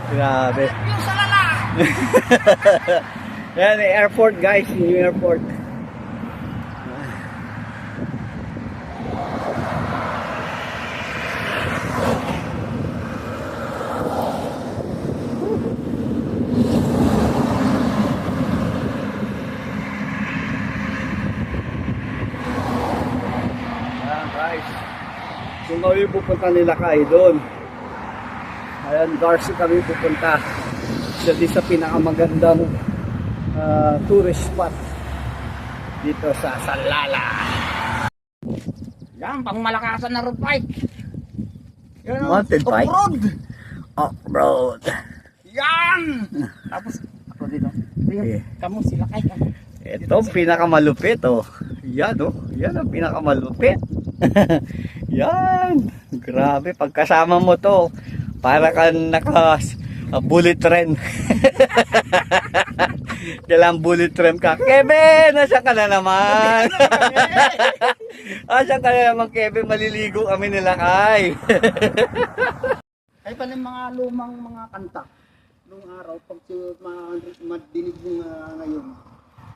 Grabe. Yan, airport guys, new airport. Kung kami pupunta nila kay doon. Ayan, Darcy kami pupunta. Sa pinakamagandang tourist spot dito sa Salala. Yan, pang malakasan na road bike. Yan, Mountain bike? off-road. Off-road. Yan! Tapos, ako dito. Okay. Kamu sila kay. Ito ang pinakamalupit oh. Yan oh. Yan ang pinakamalupit. Yan. Grabe. Pagkasama mo to, para ka naka bullet train. Kailang bullet train ka. Kevin! Nasaan ka na naman? Nasaan ka na naman, Kevin? Maliligo kami nila kay. Ay pala yung mga lumang mga kanta. Nung araw, pag madinig mo ngayon,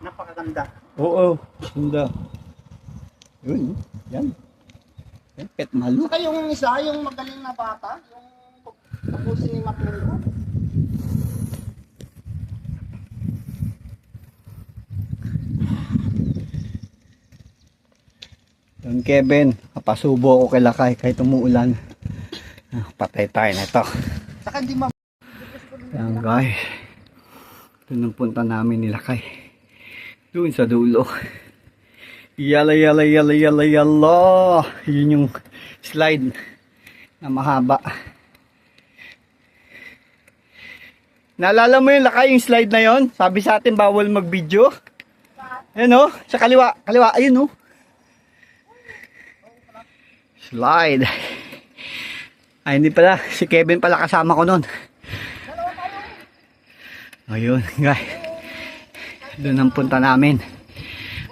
napakaganda. Oo. Ganda. Yun. Yan. Yan. Pet malu. Saka yung isa, yung magaling na bata, yung tapusin ni Matlunggo. Yung Kevin, kapasubo ako kay Lakay kahit umuulan. Patay tayo na ito. Saka hindi ma... Yan guys. Ito nang punta namin ni Lakay. Doon sa dulo. Yala yala yala yala yala. Yun yung slide na mahaba. Naalala mo yung Lakay, yung slide na yon? Sabi sa atin bawal mag-video. Ayan o, sa kaliwa. Kaliwa, ayun o. Slide. Ay, hindi pala. Si Kevin pala kasama ko nun. Ayun, guys. Doon ang punta namin.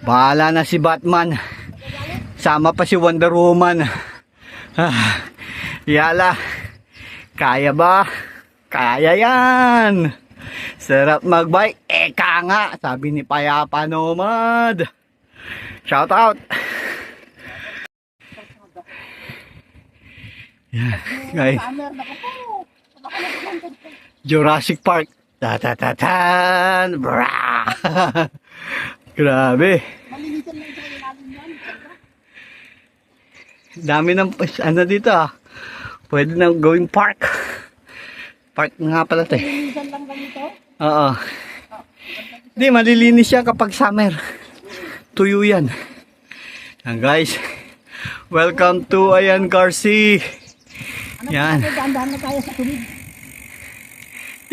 Bahala na si Batman. Sama pa si Wonder Woman. Yala. Kaya ba? Kaya yan. Sarap magbike. Eka nga. Sabi ni Payapa Nomad. Shout out. Yan, guys. Jurassic Park. Ta-ta-ta-tan. Bra. Grabe. Dami ng ano dito ah. Pwede na going park. Park nga pala ito eh. Oo. Hindi, malilinis siya kapag summer. Tuyo yan. Yan guys. Welcome to Ayan Garci. Yan. Dahan-dahan na tayo sa tubig.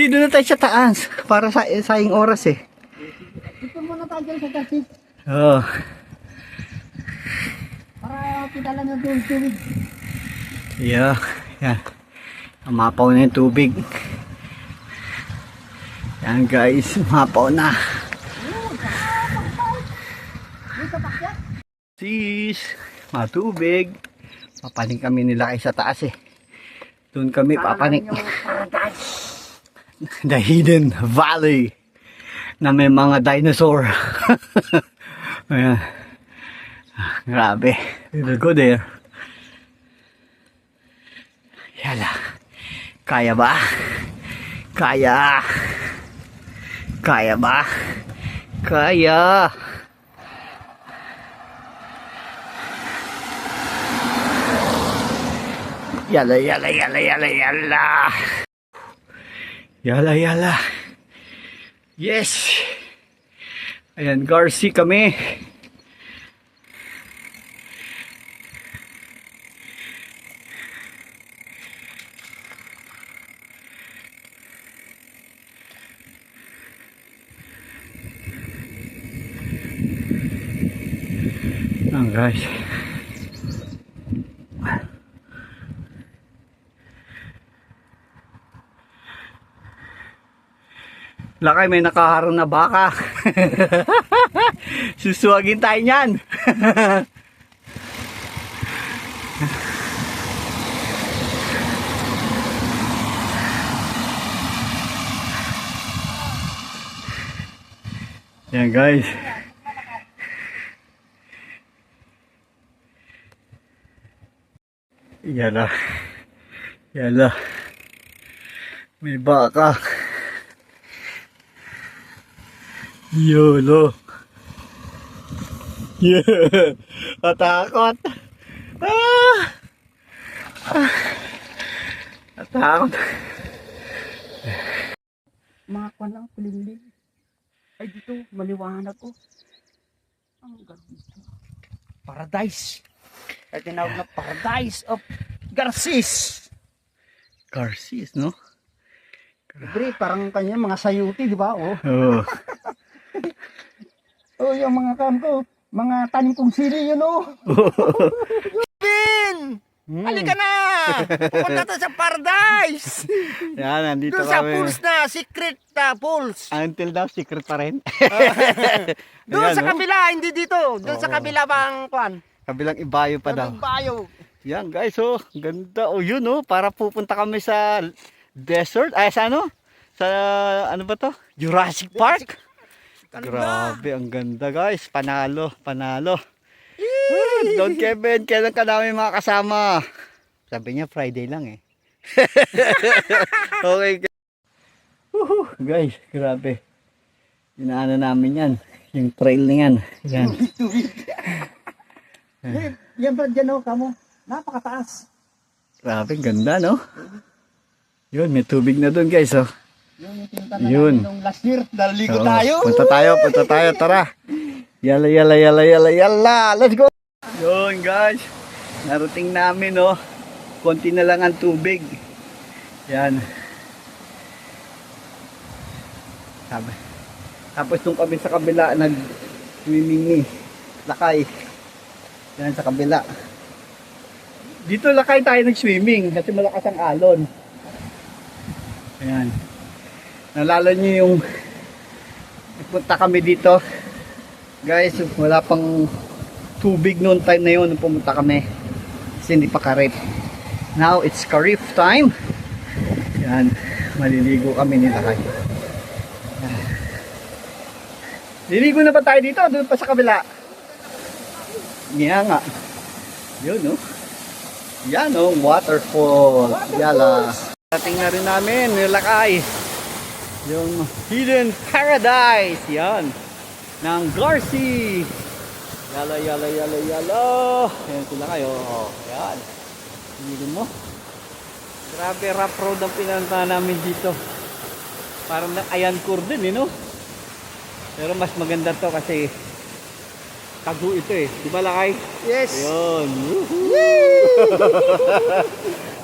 Dito na tayo sa taas. Para sa sayang oras eh. Dito muna tayo dyan sa Garci. Oo. Para kita lang yung tubig. Yeah. Yan. Umapaw na yung tubig. Yan guys. Umapaw na. Sis. Matubig. Papaling kami nila kay sa taas eh. Doon kami papanik. The Hidden Valley na may mga dinosaur. Ayan. Grabe. We will go there. Yala. Kaya ba? Kaya. Kaya ba? Kaya. Yala, yala, yala, yala, yala. Yala, yala. Yes. Ayan, Garci kami. Guys. Lakay, may nakaharang na baka. Susuwagin tayo niyan. Yan guys. Yala. Yala. May baka. Yolo. Yeah. Atakot. Ah. Atakot. Mga kwan lang, kulimlim. Ay dito, maliwanag ko. Ang ganda. Paradise. Ay tinawag na Paradise of Garces. Garces, no? Libre, parang kanya mga sayuti, di ba? Oh. Oo. Oh, yung mga ko, mga tanim kong sili yun, oh. Bin! Halika na! Pupunta tayo sa Paradise! Yan, nandito Doon sa kami. pools na, secret na pools. Until now, secret pa rin. Doon Ayan, sa oh. kabila, hindi dito. Doon sa Oo. kabila bang kwan? Kabilang ibayo pa daw. Doon bayo. Yan guys, oh. Ganda. Oh, yun, oh. Para pupunta kami sa desert. Ay, sa ano? Sa, ano ba to? Jurassic Park. Grabe, ang ganda guys. Panalo, panalo. Don Kevin, kailan ka namin makakasama? Sabi niya, Friday lang eh. Okay. Guys, grabe. Inaano namin yan. Yung trail na yan. Yan. Yan ba dyan, oh, kamo? Napakataas. Grabe, ang ganda, no? Yun, may tubig na doon guys, oh. Yung tinta na Yun. namin nung last year, naligo Oo, tayo. punta tayo, tara. Yala, yala, yala, yala, yala. Let's go! Yun guys, narating namin, oh. Konti na lang ang tubig. Yan. Sabi. Tapos nung kami sa kabila, nag-swimming ni Lakay. Yan sa kabila. Dito Lakay tayo nag-swimming kasi malakas ang alon. Ayan. Nalala nyo yung punta kami dito. Guys, wala pang tubig noon time na yun nung pumunta kami. Kasi hindi pa karip. Now it's karif time. Yan. Maliligo kami ni Lakay. Liligo na ba tayo dito? Doon pa sa kabila. Yan nga. Yun, no? Yan, no? Waterfall. Yala. Dating na rin namin, nilakay. Yung Hidden Paradise. Yan. Ng Garci. Yala, yala, yala, yala. Yan sila kayo. Oh, yan. Hindi mo. Grabe, rough road ang pinunta namin dito. Parang Ayancourt din, eh, no? Pero mas maganda to kasi tago ito eh. Di ba Lakay? Yes. Ayun.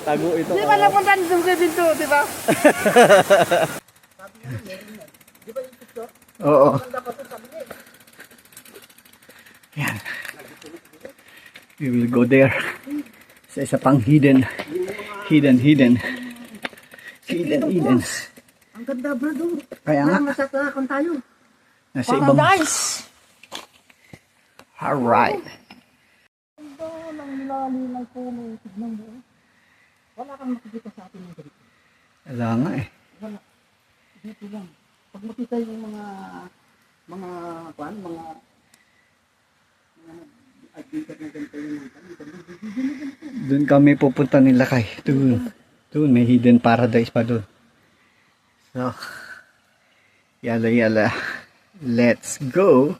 Tago ito. Di ba napunta nito sa dito, di ba? Di ba yung picture? Oo. Maganda pa ito, sabi niya. Yan. We will go there. Sa isa pang hidden. Hidden. Ang ganda, bro. Kaya nga. Masasakon tayo. Nasa ibang... Paradise! Alright. Ang ganda ng nilalim ng puno. Tignan mo. Wala kang makikita sa atin ng ganito. Wala nga eh. Wala. Dito lang. Pag makita yung mga adventure na ganito yung Doon kami pupunta ni Lakay. Doon may hidden paradise pa doon. So, yala yala. Let's go.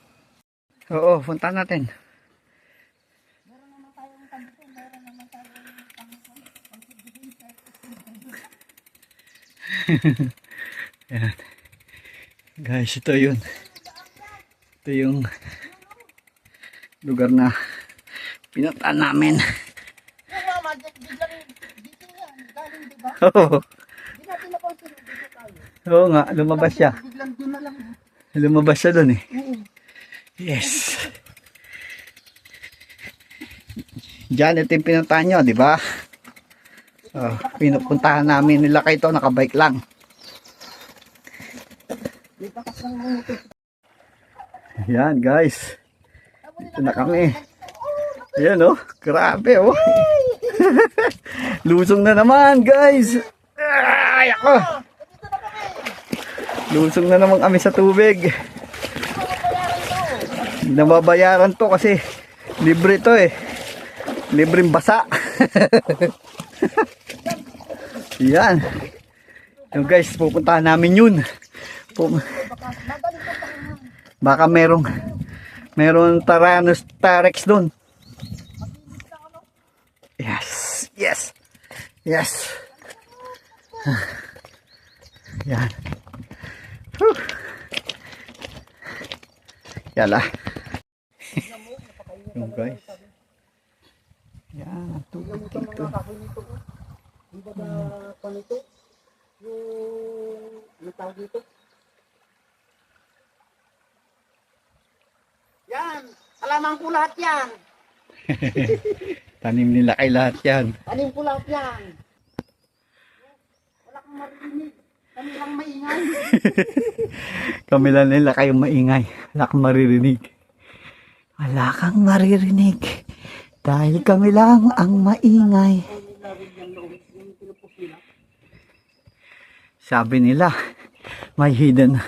Oo, punta natin. Yan. Guys, ito yun. Ito yung lugar na pinuntahan namin. yung mama, dito yan, galing diba? Oo. Hindi natin napansin, dito tayo. Oo nga, lumabas siya. Biglang doon na lang. Lumabas siya doon eh. Oo. Yes. Diyan, ito yung pinuntahan nyo, di ba? So, pinupuntahan namin nila kayo ito, nakabike lang. May bakas ng mga Yan guys. Ito na kami. Ayan oh, grabe oh. Lusong na naman guys. Ay ako. Lusong na naman kami sa tubig. Nababayaran to kasi libre to eh. Libreng basa. Yan. Yung guys, pupuntahan namin yun. Baka merong Tyrannosaurus doon. Yes. Yes. Yes. Yan. Whew. Yala. Yung guys. Yan. Tubig dito. Yung baga panito, yung tawag dito. Yan, alaman ko lahat yan. Tanim nila kay lahat yan. Tanim ko lahat yan. Wala kang marinig. Kami lang maingay. Kami lang nila kayong maingay. Wala kang maririnig. Wala kang maririnig. Dahil kami lang ang maingay. Sabi nila, may hidden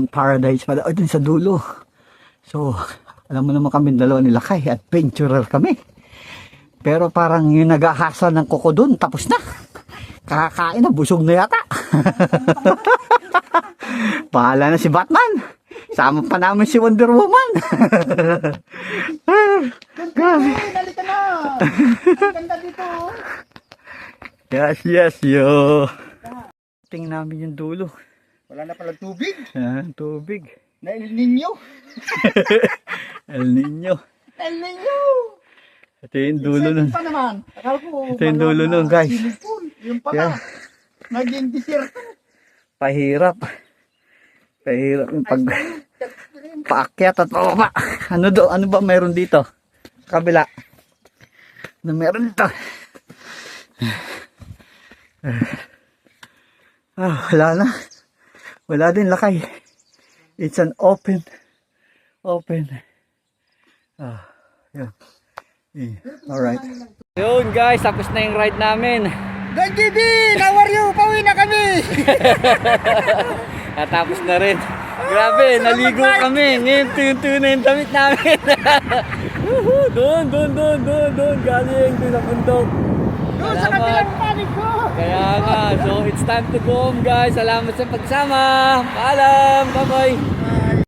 paradise pala. O, dun sa dulo. So, alam mo naman kami dalawa nila kay adventurer kami. Pero parang yung naghahasa ng kuko dun, tapos na. Kakakain na, busog na yata. Bahala na si Batman. Sama pa namin si Wonder Woman. Grabe. Nalita na. Ang ganda dito. Yes, yes, yo. Tingnan namin yung dulo. Wala na pala tubig. Tubig. Na El Nino. El Nino. El Nino. Ito yung dulo nun. Pa naman. Akala ko, Ito yung dulo nun, guys. swimming pool. Yung pala. Yeah. Naging desierto. Pahirap. Pahirap yung paakyat at pababa. Ano ba meron dito? Sa kabila. Ano meron dito? Wala na. Wala din lakay. It's an open. Yun. Alright. Yun guys, tapos na yung ride namin. GD, how are you? Pauwi na kami. Natapos na rin. Grabe, naligo kami. Ngayon, tuyo-tuyo na yung damit namin. Doon. Galing doon sa bundok. Doon sa kabilang panig ko. Kaya nga, so it's time to go home guys. Salamat sa pagsama. Paalam. Bye-bye. Bye.